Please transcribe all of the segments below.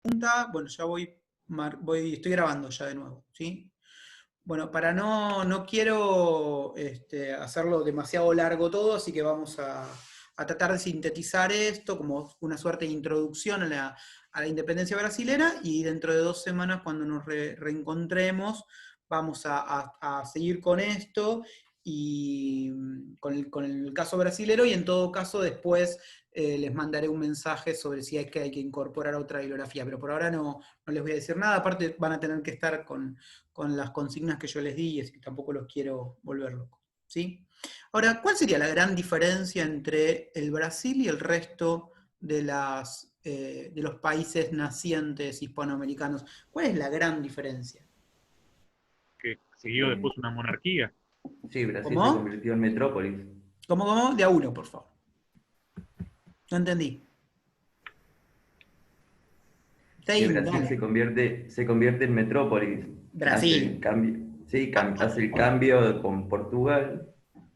Bueno, ya estoy grabando ya de nuevo, ¿sí? Bueno, no quiero hacerlo demasiado largo todo, así que vamos a tratar de sintetizar esto como una suerte de introducción a la independencia brasilera, y dentro de 2 semanas, cuando nos reencontremos, vamos a seguir con esto y con el caso brasilero, y en todo caso después les mandaré un mensaje sobre si es que hay que incorporar otra bibliografía, pero por ahora no les voy a decir nada. Aparte van a tener que estar con las consignas que yo les di, y así que tampoco los quiero volver locos, ¿sí? Ahora, ¿cuál sería la gran diferencia entre el Brasil y el resto de los países nacientes hispanoamericanos? ¿Cuál es la gran diferencia? Que siguió Eh, después una monarquía. sí, Brasil se ¿Cómo? convirtió en metrópolis. ¿Cómo? De a uno, por favor. No entendí. Que Seguime, Brasil dale. se convierte en metrópolis. Hace el Brasil. cambio, sí, Ah, ah, hace el cambio con Portugal.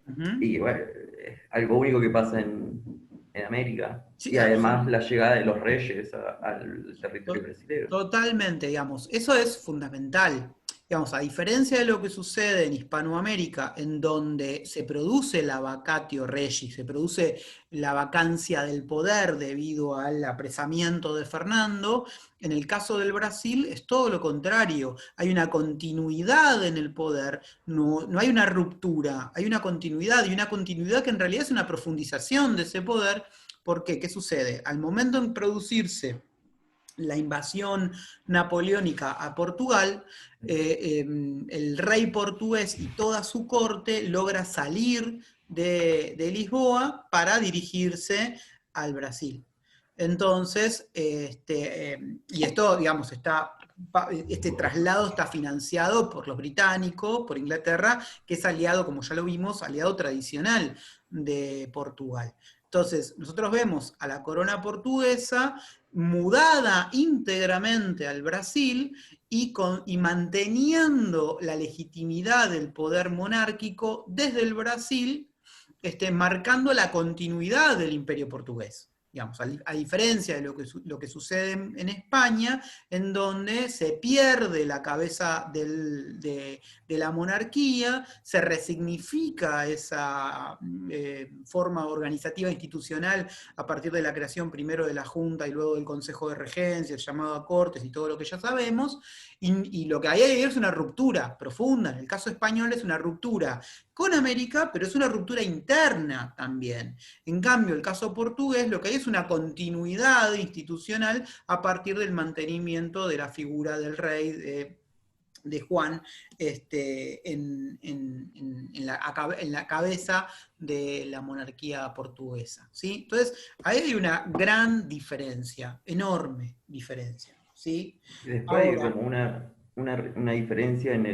ujú. Y bueno, es algo único que pasa en América. Sí, Y además la llegada de los reyes al territorio To- brasileño. Totalmente, digamos, eso es fundamental. Digamos, a diferencia de lo que sucede en Hispanoamérica, en donde se produce la vacatio regis, se produce la vacancia del poder debido al apresamiento de Fernando, en el caso del Brasil es todo lo contrario. Hay una continuidad en el poder, no hay una ruptura, hay una continuidad, y una continuidad que en realidad es una profundización de ese poder. ¿Por qué? ¿Qué sucede? Al momento en producirse la invasión napoleónica a Portugal, el rey portugués y toda su corte logra salir de Lisboa para dirigirse al Brasil. Entonces, y esto, digamos, este traslado está financiado por los británicos, por Inglaterra, que es aliado, como ya lo vimos, aliado tradicional de Portugal. Entonces, nosotros vemos a la corona portuguesa mudada íntegramente al Brasil, y manteniendo la legitimidad del poder monárquico desde el Brasil, marcando la continuidad del imperio portugués. Digamos, a diferencia de lo que sucede en España, en donde se pierde la cabeza de la monarquía, se resignifica esa forma organizativa institucional a partir de la creación primero de la Junta y luego del Consejo de Regencia, el llamado a Cortes y todo lo que ya sabemos, y lo que hay ahí es una ruptura profunda. En el caso español es una ruptura con América, pero es una ruptura interna también. En cambio, el caso portugués, lo que hay es una continuidad institucional a partir del mantenimiento de la figura del rey, de Juan, en la cabeza de la monarquía portuguesa, ¿sí? Entonces, ahí hay una gran diferencia, enorme diferencia, ¿sí? Y después hay Ahora, como una diferencia en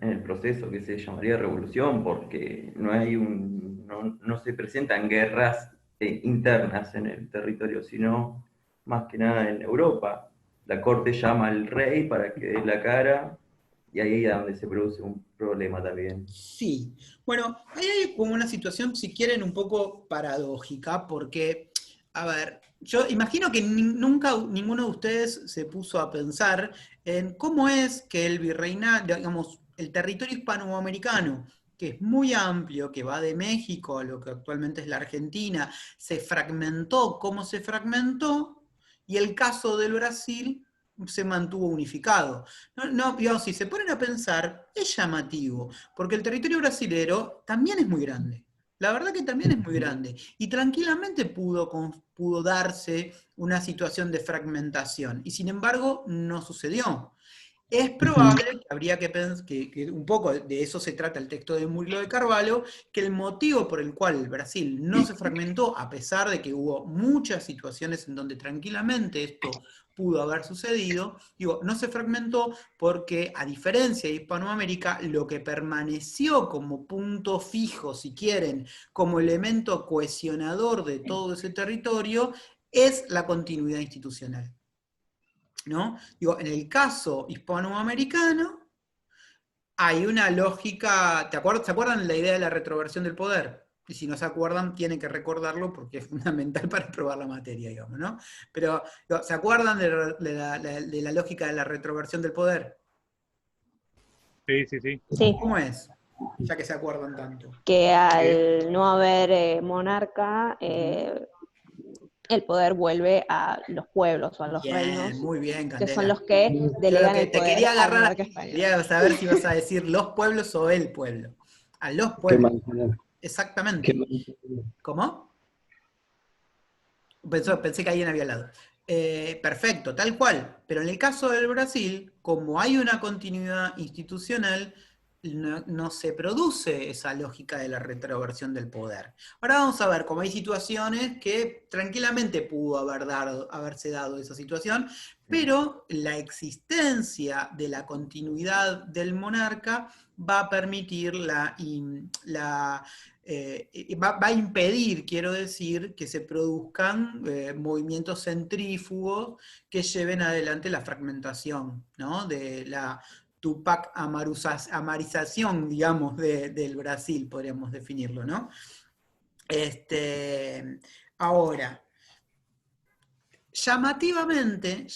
el proceso que se llamaría revolución, porque no se presentan guerras internas en el territorio, sino más que nada en Europa. La corte llama al rey para que dé la cara, y ahí es donde se produce un problema también. sí, bueno, ahí hay como una situación, si quieren, un poco paradójica, porque, a ver, yo imagino que nunca ninguno de ustedes se puso a pensar en cómo es que el virreinato, digamos, el territorio hispanoamericano, que es muy amplio, que va de México a lo que actualmente es la Argentina, se fragmentó, cómo se fragmentó, y el caso del Brasil se mantuvo unificado. Digamos, si se ponen a pensar, es llamativo, porque el territorio brasilero también es muy grande. La verdad que también es muy grande. Y tranquilamente pudo darse una situación de fragmentación. Y sin embargo, no sucedió. Es probable que habría que pensar, que un poco de eso se trata el texto de Murilo de Carvalho, que el motivo por el cual Brasil no se fragmentó, a pesar de que hubo muchas situaciones en donde tranquilamente esto pudo haber sucedido, digo, no se fragmentó porque, a diferencia de Hispanoamérica, lo que permaneció como punto fijo, si quieren, como elemento cohesionador de todo ese territorio, es la continuidad institucional, ¿no? Digo, en el caso hispanoamericano hay una lógica, ¿se acuerdan la idea de la retroversión del poder? y si no se acuerdan, tienen que recordarlo porque es fundamental para probar la materia, digamos, ¿no? Pero, ¿se acuerdan de la lógica de la retroversión del poder? Sí, sí, sí. Sí, ¿Cómo es? Ya que se acuerdan tanto. que al no haber monarca, Ujú. el poder vuelve a los pueblos o a los reinos, Bien, muy bien, que son Candela. los que Yo lo delegan que el te poder quería al agarrar, monarca español. quería saber si vas a decir los pueblos o el pueblo. A los Qué pueblos, mantener. Qué exactamente. mantener. ¿Cómo? Pensé que alguien había hablado. Perfecto, tal cual. Pero en el caso del Brasil, como hay una continuidad institucional, no se produce esa lógica de la retroversión del poder. Ahora vamos a ver cómo hay situaciones que tranquilamente pudo haberse dado esa situación, pero la existencia de la continuidad del monarca va a permitir va a impedir, quiero decir, que se produzcan movimientos centrífugos que lleven adelante la fragmentación, ¿no? De la Tupac amarización, digamos, del Brasil, podríamos definirlo, ¿no? Ahora, llamativamente,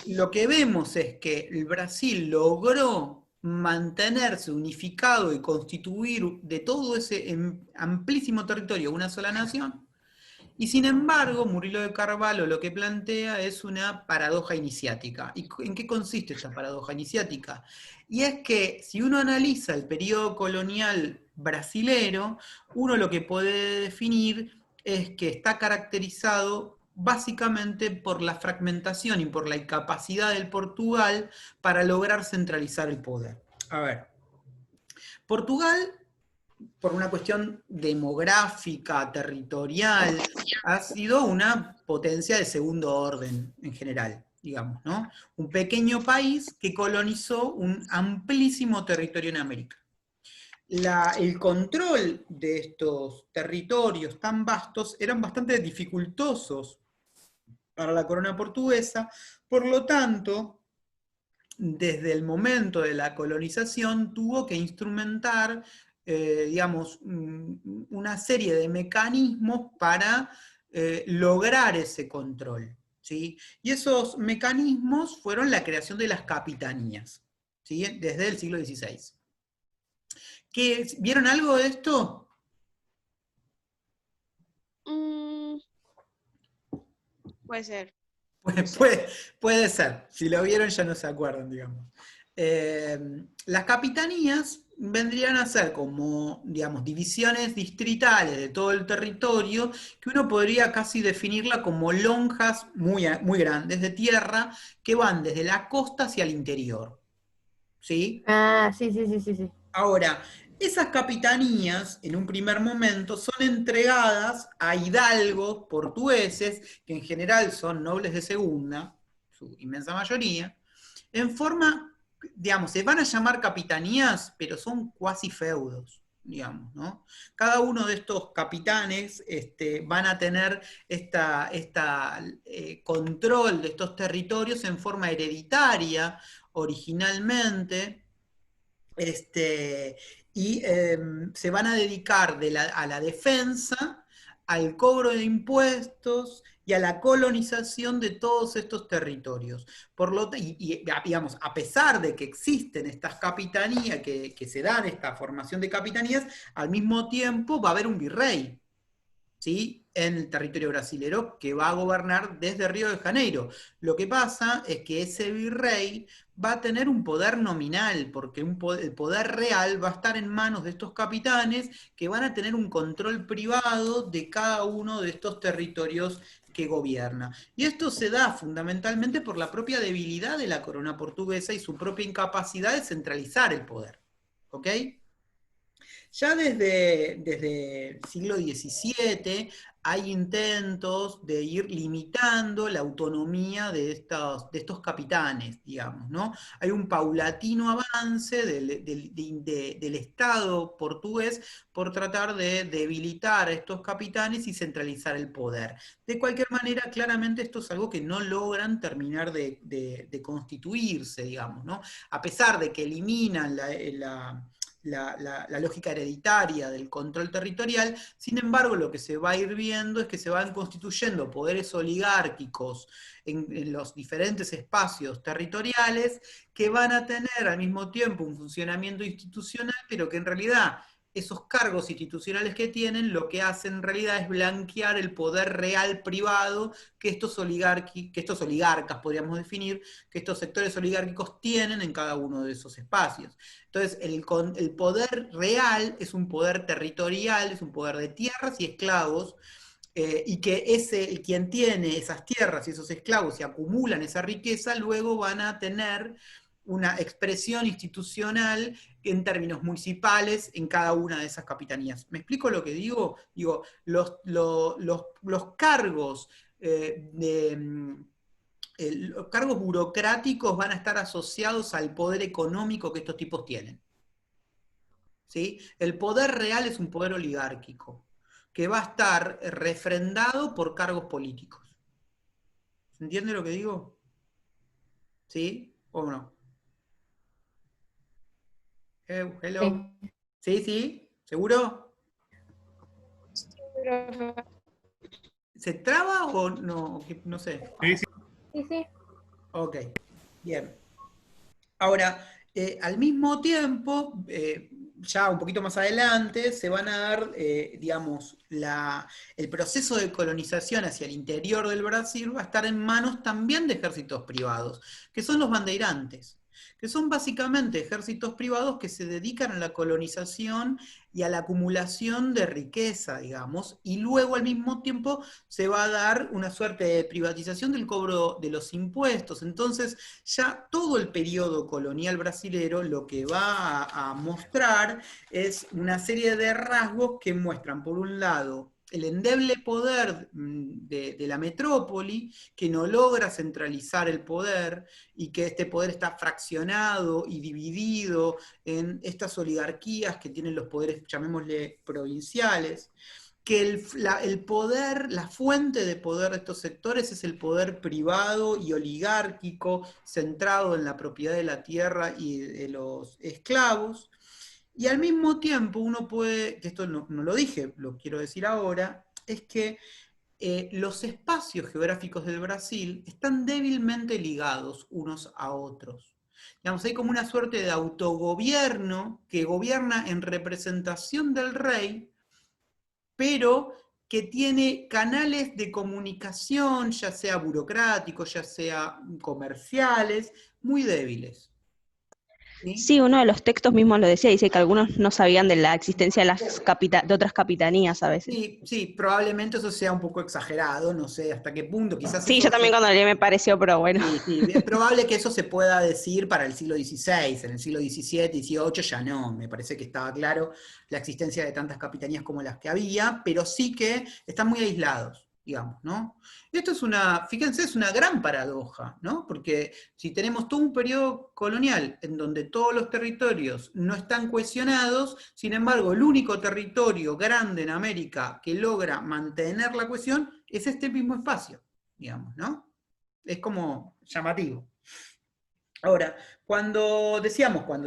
lo que vemos es que el Brasil logró mantenerse unificado y constituir de todo ese amplísimo territorio una sola nación, y sin embargo, Murilo de Carvalho lo que plantea es una paradoja iniciática. ¿Y en qué consiste esta paradoja iniciática? Y es que si uno analiza el periodo colonial brasilero, uno lo que puede definir es que está caracterizado básicamente por la fragmentación y por la incapacidad del Portugal para lograr centralizar el poder. A ver, Portugal, por una cuestión demográfica, territorial, ha sido una potencia de segundo orden en general, digamos, ¿no? Un pequeño país que colonizó un amplísimo territorio en América. El control de estos territorios tan vastos eran bastante dificultosos para la corona portuguesa, por lo tanto, desde el momento de la colonización tuvo que instrumentar, digamos, una serie de mecanismos para lograr ese control, ¿sí? Y esos mecanismos fueron la creación de las capitanías, ¿sí? Desde el siglo XVI. ¿Vieron algo de esto? Puede ser. Puede ser, si lo vieron ya no se acuerdan, digamos. Las capitanías vendrían a ser como, digamos, divisiones distritales de todo el territorio, que uno podría casi definirla como lonjas muy grandes de tierra que van desde la costa hacia el interior. ¿Sí? Ah, sí, sí, sí, sí, sí. Ahora, esas capitanías, en un primer momento, son entregadas a hidalgos portugueses, que en general son nobles de segunda, su inmensa mayoría, en forma, digamos, se van a llamar capitanías, pero son cuasi feudos, digamos, ¿no? Cada uno de estos capitanes van a tener control de estos territorios en forma hereditaria originalmente, y se van a dedicar a la defensa, al cobro de impuestos y a la colonización de todos estos territorios. Digamos, a pesar de que existen estas capitanías, que se dan esta formación de capitanías, al mismo tiempo va a haber un virrey, ¿sí? En el territorio brasilero, que va a gobernar desde Río de Janeiro. Lo que pasa es que ese virrey va a tener un poder nominal, porque el poder real va a estar en manos de estos capitanes que van a tener un control privado de cada uno de estos territorios que gobierna. Y esto se da fundamentalmente por la propia debilidad de la corona portuguesa y su propia incapacidad de centralizar el poder. ¿Ok? Ya desde el siglo XVII hay intentos de ir limitando la autonomía de estos capitanes, digamos, ¿no? Hay un paulatino avance del Estado portugués por tratar de debilitar a estos capitanes y centralizar el poder. De cualquier manera, claramente esto es algo que no logran terminar de constituirse, digamos, ¿no? A pesar de que eliminan la lógica hereditaria del control territorial. Sin embargo, lo que se va a ir viendo es que se van constituyendo poderes oligárquicos en los diferentes espacios territoriales que van a tener al mismo tiempo un funcionamiento institucional, pero que en realidad esos cargos institucionales que tienen, lo que hacen en realidad es blanquear el poder real privado que estos oligarcas, podríamos definir, que estos sectores oligárquicos tienen en cada uno de esos espacios. Entonces, el poder real es un poder territorial, es un poder de tierras y esclavos, y que quien tiene esas tierras y esos esclavos y acumulan esa riqueza, luego van a tener una expresión institucional en términos municipales en cada una de esas capitanías. ¿Me explico lo que digo? Digo, los cargos los cargos burocráticos van a estar asociados al poder económico que estos tipos tienen. ¿Sí? El poder real es un poder oligárquico, que va a estar refrendado por cargos políticos. ¿Se entiende lo que digo? ¿Sí o no? Hello. ¿Sí, sí? ¿Seguro? ¿Se traba o no? No sé. Sí, sí. Sí, sí. Ok, bien. Ahora, al mismo tiempo, ya un poquito más adelante, se van a dar, digamos, el proceso de colonización hacia el interior del Brasil va a estar en manos también de ejércitos privados, que son los bandeirantes, que son básicamente ejércitos privados que se dedican a la colonización y a la acumulación de riqueza, digamos, y luego al mismo tiempo se va a dar una suerte de privatización del cobro de los impuestos. Entonces, ya todo el periodo colonial brasilero lo que va a mostrar es una serie de rasgos que muestran, por un lado, el endeble poder de la metrópoli, que no logra centralizar el poder, y que este poder está fraccionado y dividido en estas oligarquías que tienen los poderes, llamémosle, provinciales, que el poder, la fuente de poder de estos sectores es el poder privado y oligárquico, centrado en la propiedad de la tierra y de los esclavos. Y al mismo tiempo uno puede, que esto no lo dije, lo quiero decir ahora, es que los espacios geográficos del Brasil están débilmente ligados unos a otros. Digamos, hay como una suerte de autogobierno que gobierna en representación del rey, pero que tiene canales de comunicación, ya sea burocráticos, ya sea comerciales, muy débiles. ¿Sí? Sí, uno de los textos mismos lo decía, dice que algunos no sabían de la existencia de de otras capitanías a veces. Sí, sí, probablemente eso sea un poco exagerado, no sé hasta qué punto, quizás Sí, eso yo también cuando leí me pareció, pero bueno. Sí, sí, es probable que eso se pueda decir para el siglo XVI, en el siglo XVII, XVIII ya no, me parece que estaba claro la existencia de tantas capitanías como las que había, pero sí que están muy aislados, digamos, ¿no? Esto es fíjense, es una gran paradoja, ¿no? Porque si tenemos todo un periodo colonial en donde todos los territorios no están cohesionados, sin embargo, el único territorio grande en América que logra mantener la cohesión es este mismo espacio, digamos, ¿no? Es como llamativo. Ahora, cuando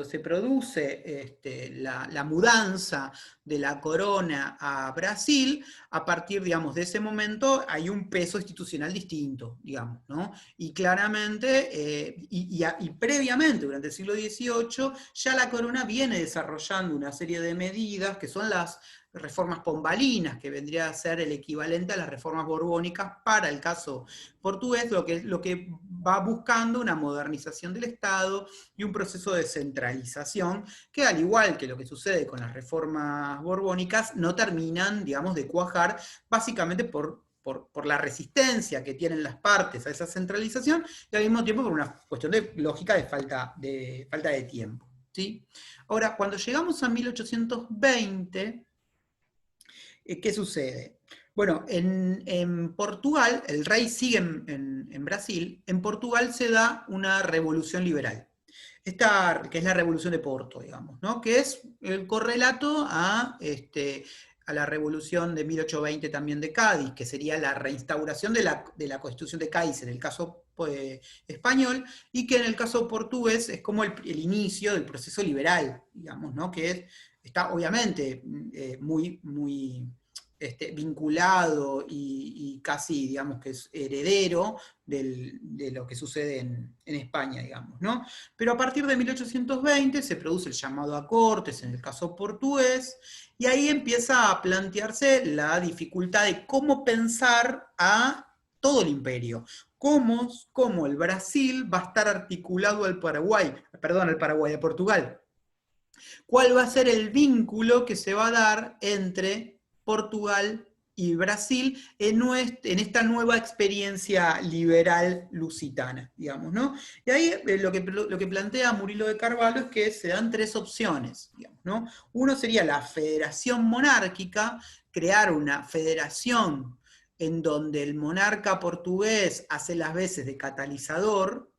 se produce la mudanza de la corona a Brasil, a partir, digamos, de ese momento hay un peso institucional distinto, digamos, ¿no? Y claramente, y previamente, durante el siglo XVIII, ya la corona viene desarrollando una serie de medidas que son las reformas pombalinas, que vendría a ser el equivalente a las reformas borbónicas para el caso portugués, lo que va buscando una modernización del Estado y un proceso de centralización, que al igual que lo que sucede con las reformas borbónicas, no terminan, digamos, de cuajar, básicamente por la resistencia que tienen las partes a esa centralización, y al mismo tiempo por una cuestión de lógica de falta de tiempo. ¿Sí? Ahora, cuando llegamos a 1820, ¿qué sucede? Bueno, en Portugal, el rey sigue en Brasil, en Portugal se da una revolución liberal, que es la revolución de Porto, digamos, ¿no? Que es el correlato a a la revolución de 1820 también de Cádiz, que sería la reinstauración de la Constitución de Cádiz en el caso español, y que en el caso portugués es como el inicio del proceso liberal, digamos, ¿no? Que está obviamente muy vinculado y casi, digamos, que es heredero de lo que sucede en España, digamos, ¿no? Pero a partir de 1820 se produce el llamado a Cortes en el caso portugués, y ahí empieza a plantearse la dificultad de cómo pensar a todo el imperio. Cómo el Brasil va a estar articulado al Paraguay, a Portugal. ¿Cuál va a ser el vínculo que se va a dar entre Portugal y Brasil en esta nueva experiencia liberal lusitana, digamos, ¿no? Y ahí lo que plantea Murilo de Carvalho es que se dan tres opciones, digamos, ¿no? Uno sería la federación monárquica, crear una federación en donde el monarca portugués hace las veces de catalizador,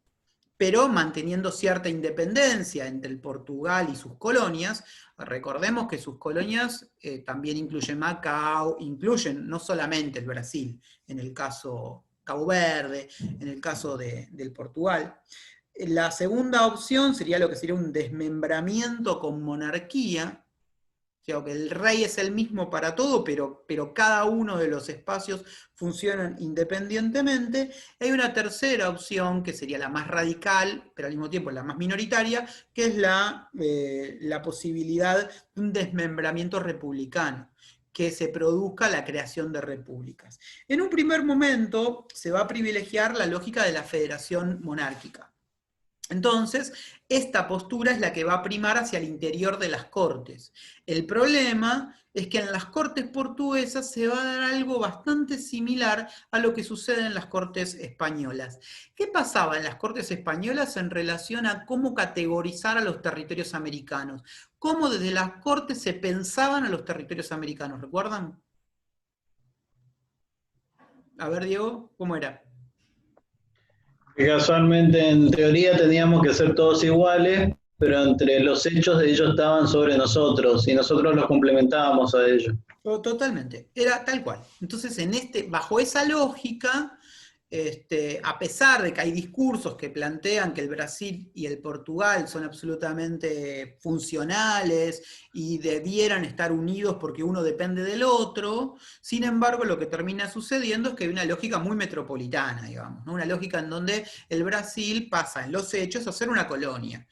pero manteniendo cierta independencia entre el Portugal y sus colonias. Recordemos que sus colonias también incluyen Macao, incluyen no solamente el Brasil, en el caso Cabo Verde, en el caso del Portugal. La segunda opción sería lo que sería un desmembramiento con monarquía, o sea, que el rey es el mismo para todo, pero cada uno de los espacios funcionan independientemente. Hay una tercera opción, que sería la más radical, pero al mismo tiempo la más minoritaria, que es la posibilidad de un desmembramiento republicano, que se produzca la creación de repúblicas. En un primer momento se va a privilegiar la lógica de la federación monárquica. Entonces, esta postura es la que va a primar hacia el interior de las cortes. El problema es que en las cortes portuguesas se va a dar algo bastante similar a lo que sucede en las cortes españolas. ¿Qué pasaba en las cortes españolas en relación a cómo categorizar a los territorios americanos? ¿Cómo desde las cortes se pensaban a los territorios americanos? ¿Recuerdan? A ver, Diego, ¿cómo era? Que casualmente en teoría teníamos que ser todos iguales, pero entre los hechos ellos estaban sobre nosotros y nosotros los complementábamos a ellos. Totalmente, era tal cual. Entonces, bajo esa lógica, a pesar de que hay discursos que plantean que el Brasil y el Portugal son absolutamente funcionales y debieran estar unidos porque uno depende del otro, sin embargo lo que termina sucediendo es que hay una lógica muy metropolitana, digamos, ¿no? Una lógica en donde el Brasil pasa en los hechos a ser una colonia.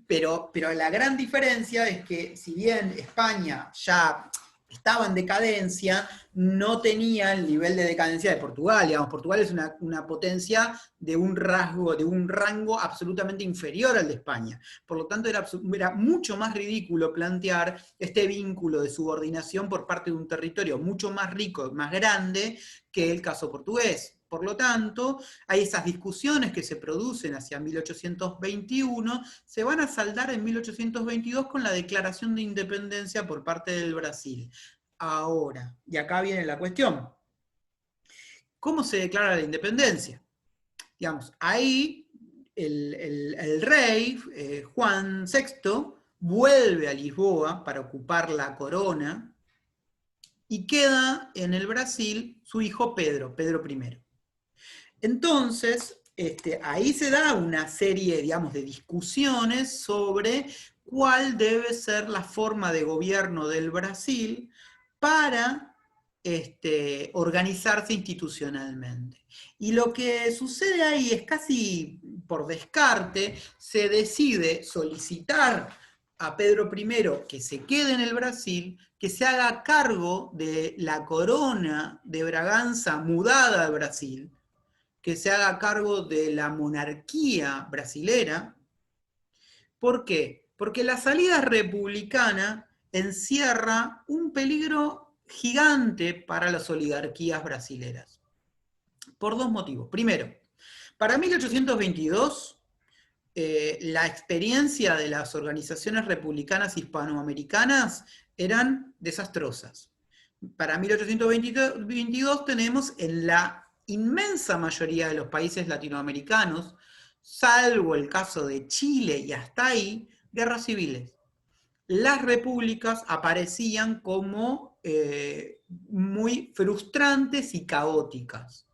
Pero la gran diferencia es que si bien España ya estaba en decadencia, no tenía el nivel de decadencia de Portugal. Digamos, Portugal es una potencia de un rango absolutamente inferior al de España. Por lo tanto, era mucho más ridículo plantear este vínculo de subordinación por parte de un territorio mucho más rico, más grande, que el caso portugués. Por lo tanto, hay esas discusiones que se producen hacia 1821, se van a saldar en 1822 con la declaración de independencia por parte del Brasil. Ahora, y acá viene la cuestión, ¿cómo se declara la independencia? Digamos, ahí el rey, Juan VI, vuelve a Lisboa para ocupar la corona, y queda en el Brasil su hijo Pedro I. Entonces, ahí se da una serie, digamos, de discusiones sobre cuál debe ser la forma de gobierno del Brasil para organizarse institucionalmente. Y lo que sucede ahí es casi por descarte, se decide solicitar a Pedro I que se quede en el Brasil, que se haga cargo de la corona de Braganza mudada a Brasil, que se haga cargo de la monarquía brasilera. ¿Por qué? Porque la salida republicana encierra un peligro gigante para las oligarquías brasileras. Por dos motivos. Primero, para 1822, la experiencia de las organizaciones republicanas hispanoamericanas eran desastrosas. Para 1822 tenemos en la inmensa mayoría de los países latinoamericanos, salvo el caso de Chile y hasta ahí, guerras civiles. Las repúblicas aparecían como muy frustrantes y caóticas.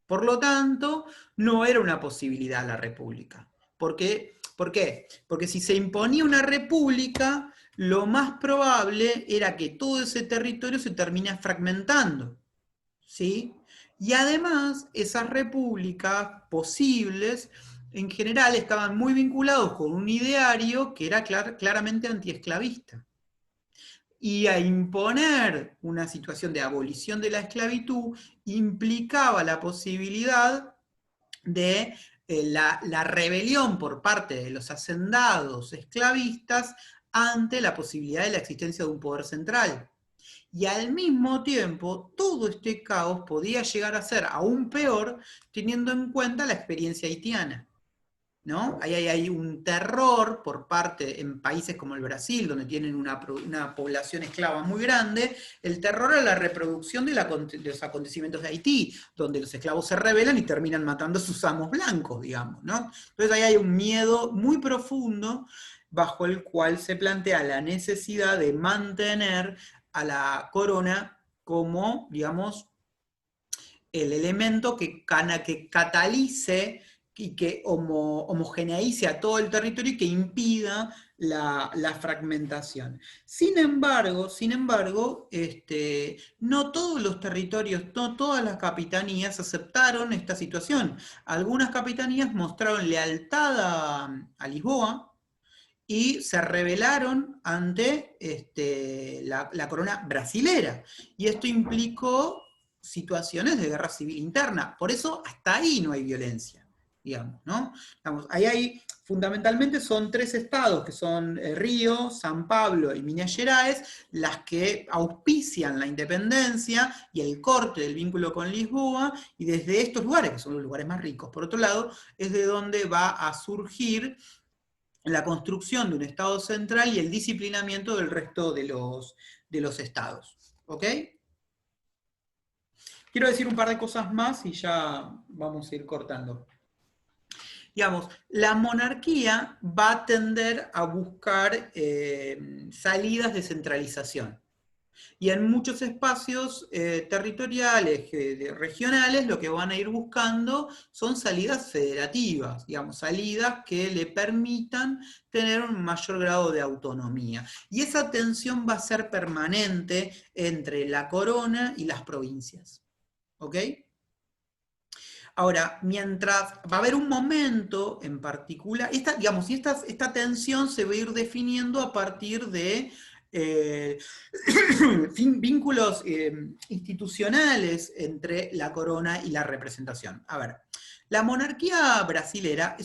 Por lo tanto, no era una posibilidad la república. ¿Por qué? Porque si se imponía una república, lo más probable era que todo ese territorio se termine fragmentando, ¿sí? Y además, esas repúblicas posibles, en general, estaban muy vinculados con un ideario que era claramente antiesclavista. Y a imponer una situación de abolición de la esclavitud implicaba la posibilidad de la rebelión por parte de los hacendados esclavistas ante la posibilidad de la existencia de un poder central. Y al mismo tiempo, todo este caos podía llegar a ser aún peor teniendo en cuenta la experiencia haitiana, ¿no? Ahí hay un terror por parte, en países como el Brasil, donde tienen una población esclava muy grande, el terror a la reproducción de los acontecimientos de Haití, donde los esclavos se rebelan y terminan matando a sus amos blancos, digamos, ¿no? Entonces ahí hay un miedo muy profundo bajo el cual se plantea la necesidad de mantener a la corona como, digamos, el elemento que catalice y que homogeneice a todo el territorio y que impida la fragmentación. Sin embargo, no todos los territorios, no todas las capitanías aceptaron esta situación. Algunas capitanías mostraron lealtad a Lisboa y se rebelaron ante la corona brasilera. Y esto implicó situaciones de guerra civil interna. Por eso hasta ahí no hay violencia, digamos, ¿no? Ahí fundamentalmente son 3 estados, que son Río, San Pablo y Minas Gerais, las que auspician la independencia y el corte del vínculo con Lisboa, y desde estos lugares, que son los lugares más ricos, por otro lado, es de donde va a surgir la construcción de un Estado central y el disciplinamiento del resto de los estados. ¿Ok? Quiero decir un par de cosas más y ya vamos a ir cortando. Digamos, la monarquía va a tender a buscar salidas de centralización. Y en muchos espacios territoriales, regionales, lo que van a ir buscando son salidas federativas, digamos, salidas que le permitan tener un mayor grado de autonomía. Y esa tensión va a ser permanente entre la corona y las provincias. ¿Ok? Ahora, mientras va a haber un momento en particular, esta tensión se va a ir definiendo a partir de vínculos institucionales entre la corona y la representación. A ver, la monarquía brasilera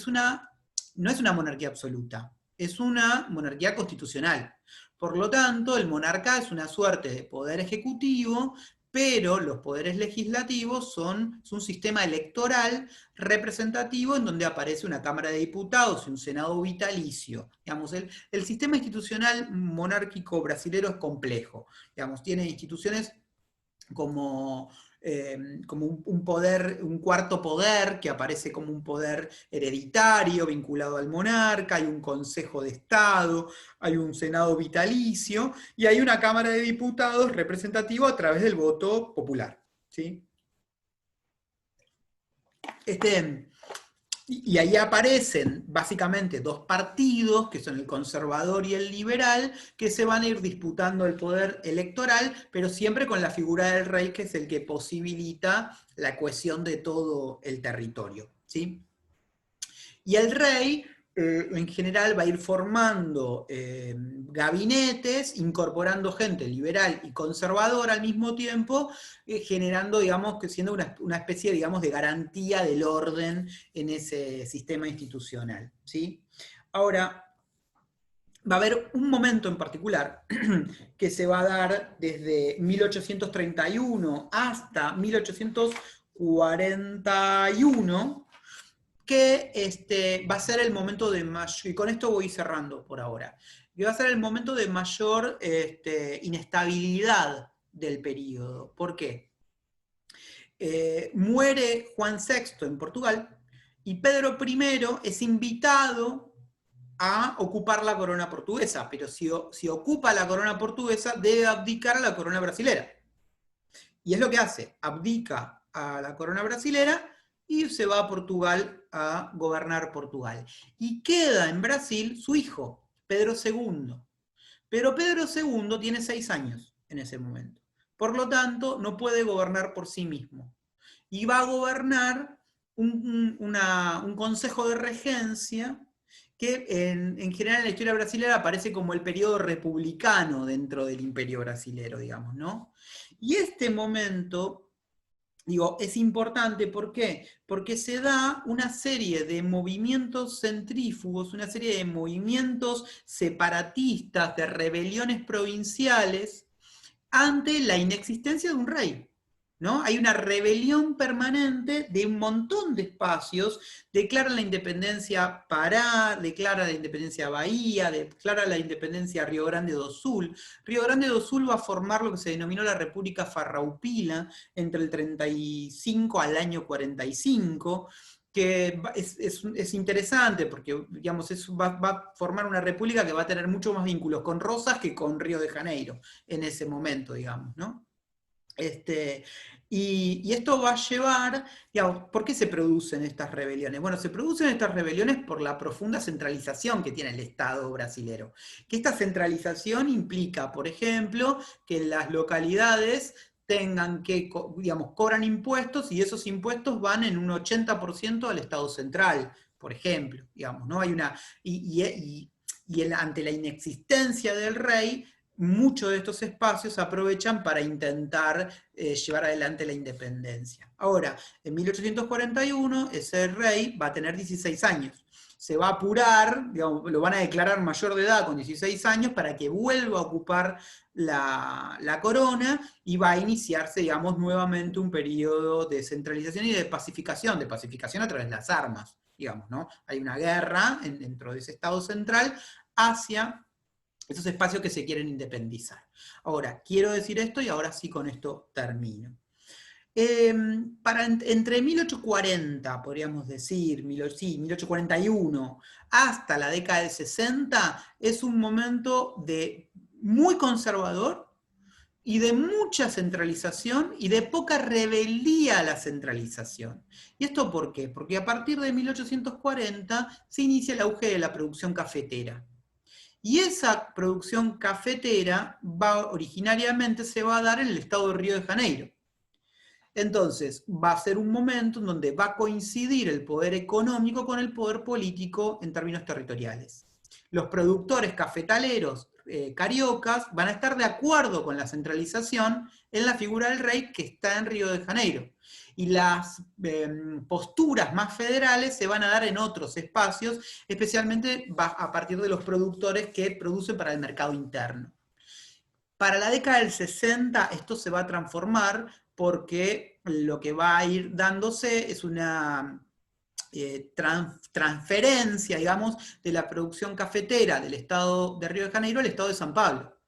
no es una monarquía absoluta, es una monarquía constitucional. Por lo tanto, el monarca es una suerte de poder ejecutivo, pero los poderes legislativos son un sistema electoral representativo en donde aparece una Cámara de Diputados y un Senado vitalicio. Digamos, el sistema institucional monárquico brasilero es complejo. Digamos, tiene instituciones como un poder, un cuarto poder que aparece como un poder hereditario vinculado al monarca, hay un consejo de Estado, hay un senado vitalicio y hay una Cámara de Diputados representativa a través del voto popular, ¿sí? Y ahí aparecen básicamente 2 partidos, que son el conservador y el liberal, que se van a ir disputando el poder electoral, pero siempre con la figura del rey, que es el que posibilita la cohesión de todo el territorio, ¿sí? Y el rey, en general, va a ir formando gabinetes, incorporando gente liberal y conservadora al mismo tiempo, generando, digamos, que siendo una especie, digamos, de garantía del orden en ese sistema institucional, ¿sí? Ahora, va a haber un momento en particular que se va a dar desde 1831 hasta 1841, que va a ser el momento de mayor, y con esto voy cerrando por ahora, que va a ser el momento de mayor inestabilidad del período. ¿Por qué? Muere Juan VI en Portugal, y Pedro I es invitado a ocupar la corona portuguesa, pero si ocupa la corona portuguesa, debe abdicar a la corona brasilera. Y es lo que hace, abdica a la corona brasilera y se va a Portugal a gobernar Portugal. Y queda en Brasil su hijo, Pedro II. Pero Pedro II tiene 6 años en ese momento. Por lo tanto, no puede gobernar por sí mismo. Y va a gobernar un consejo de regencia que en general en la historia brasileña aparece como el periodo republicano dentro del imperio brasilero, digamos, ¿no? Y este momento, digo, es importante, ¿por qué? Porque se da una serie de movimientos centrífugos, una serie de movimientos separatistas, de rebeliones provinciales, ante la inexistencia de un rey, ¿no? Hay una rebelión permanente de un montón de espacios, declara la independencia Pará, declara la independencia Bahía, declara la independencia Río Grande do Sul. Río Grande do Sul va a formar lo que se denominó la República Farroupilha entre el 35 al año 45, que es interesante porque, digamos, va a formar una república que va a tener mucho más vínculos con Rosas que con Río de Janeiro en ese momento, digamos, ¿no? Y esto va a llevar, digamos, ¿por qué se producen estas rebeliones? Bueno, se producen estas rebeliones por la profunda centralización que tiene el Estado brasilero. Que esta centralización implica, por ejemplo, que las localidades tengan que, digamos, cobran impuestos y esos impuestos van en un 80% al Estado central, por ejemplo, digamos, ¿no? Hay una, ante la inexistencia del rey, muchos de estos espacios aprovechan para intentar llevar adelante la independencia. Ahora, en 1841, ese rey va a tener 16 años. Se va a apurar, digamos, lo van a declarar mayor de edad con 16 años para que vuelva a ocupar la corona y va a iniciarse, digamos, nuevamente un periodo de centralización y de pacificación a través de las armas, digamos, ¿no? Hay una guerra dentro de ese Estado central hacia esos espacios que se quieren independizar. Ahora, quiero decir esto y ahora sí con esto termino. Entre 1840, podríamos decir, 1841, hasta la década del 60, es un momento muy conservador y de mucha centralización y de poca rebeldía a la centralización. ¿Y esto por qué? Porque a partir de 1840 se inicia el auge de la producción cafetera. Y esa producción cafetera originariamente se va a dar en el estado de Río de Janeiro. Entonces, va a ser un momento en donde va a coincidir el poder económico con el poder político en términos territoriales. Los productores cafetaleros cariocas van a estar de acuerdo con la centralización en la figura del rey que está en Río de Janeiro. Y las posturas más federales se van a dar en otros espacios, especialmente a partir de los productores que producen para el mercado interno. Para la década del 60 esto se va a transformar porque lo que va a ir dándose es una transferencia, digamos, de la producción cafetera del estado de Río de Janeiro al estado de San Pablo.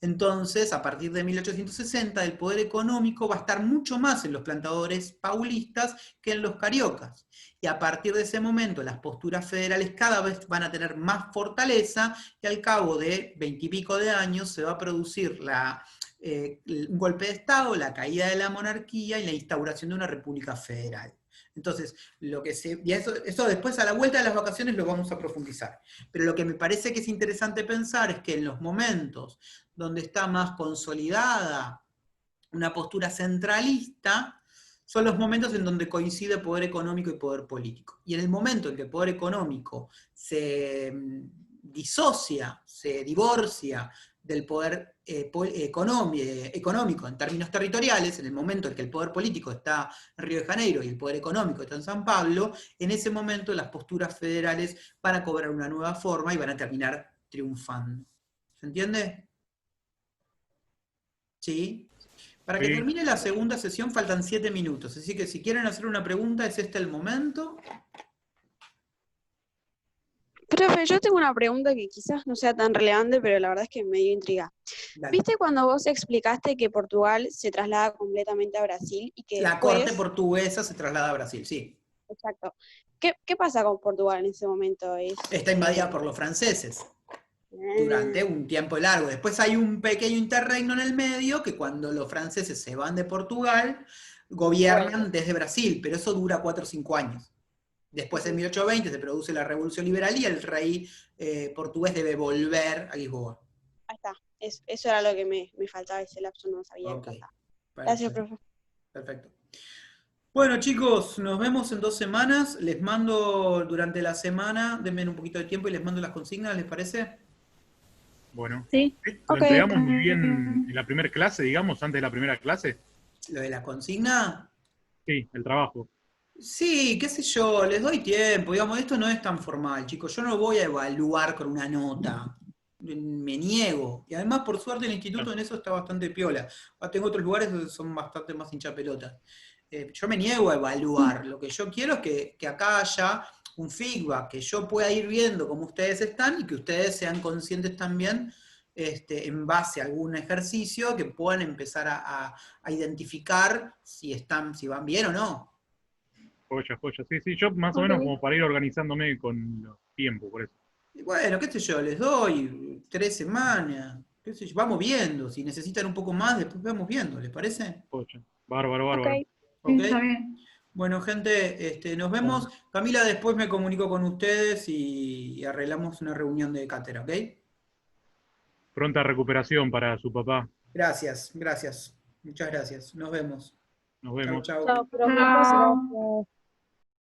Entonces, a partir de 1860, el poder económico va a estar mucho más en los plantadores paulistas que en los cariocas. Y a partir de ese momento, las posturas federales cada vez van a tener más fortaleza, y al cabo de 20 y pico de años se va a producir un golpe de Estado, la caída de la monarquía y la instauración de una república federal. Entonces, y eso después a la vuelta de las vacaciones lo vamos a profundizar. Pero lo que me parece que es interesante pensar es que en los momentos donde está más consolidada una postura centralista, son los momentos en donde coincide poder económico y poder político. Y en el momento en que el poder económico se disocia, se divorcia del poder económico en términos territoriales, en el momento en que el poder político está en Río de Janeiro y el poder económico está en San Pablo, en ese momento las posturas federales van a cobrar una nueva forma y van a terminar triunfando. ¿Se entiende? ¿Sí? Para que termine la segunda sesión faltan 7 minutos, así que si quieren hacer una pregunta, es este el momento. Profe, yo tengo una pregunta que quizás no sea tan relevante, pero la verdad es que me dio intriga. Dale. ¿Viste cuando vos explicaste que Portugal se traslada completamente a Brasil y que La después, corte portuguesa se traslada a Brasil, sí. exacto. ¿Qué pasa con Portugal en ese momento? Está invadida por los franceses durante un tiempo largo. Después hay un pequeño interregno en el medio que cuando los franceses se van de Portugal, gobiernan desde Brasil, pero eso dura 4 o 5 años. Después en 1820 se produce la Revolución Liberal y el rey portugués debe volver a Lisboa. Ahí está. Eso era lo que me faltaba, ese lapso no sabía Ok, qué pasaba. Gracias, perfecto. profe. Perfecto. Bueno, chicos, nos vemos en 2 semanas. Les mando durante la semana, denme un poquito de tiempo y les mando las consignas, ¿les parece? Bueno. Sí. Lo Ok. entregamos muy bien en la primera clase, digamos, antes de la primera clase. Lo de la consigna. Sí, el trabajo. Sí, qué sé yo, les doy tiempo, digamos, esto no es tan formal, chicos, yo no voy a evaluar con una nota, me niego, y además por suerte el instituto en eso está bastante piola, tengo otros lugares donde son bastante más hinchapelotas. Yo me niego a evaluar, lo que yo quiero es que acá haya un feedback, que yo pueda ir viendo cómo ustedes están y que ustedes sean conscientes también, en base a algún ejercicio, que puedan empezar a identificar si van bien o no. Joya, joya. Sí, sí, yo más o menos como para ir organizándome con los tiempos, por eso. Y bueno, qué sé yo, les doy 3 semanas, qué sé yo, vamos viendo, si necesitan un poco más, después vamos viendo, ¿les parece? Joya. Bárbaro, Ok. bárbaro. ¿Ok? Está bien. Bueno, gente, nos vemos. Camila, después me comunico con ustedes y arreglamos una reunión de cátedra, ¿ok? Pronta recuperación para su papá. Gracias, gracias. Muchas gracias. Nos vemos. Nos Chau, vemos. chau. Chao, profe. Chao. Gracias.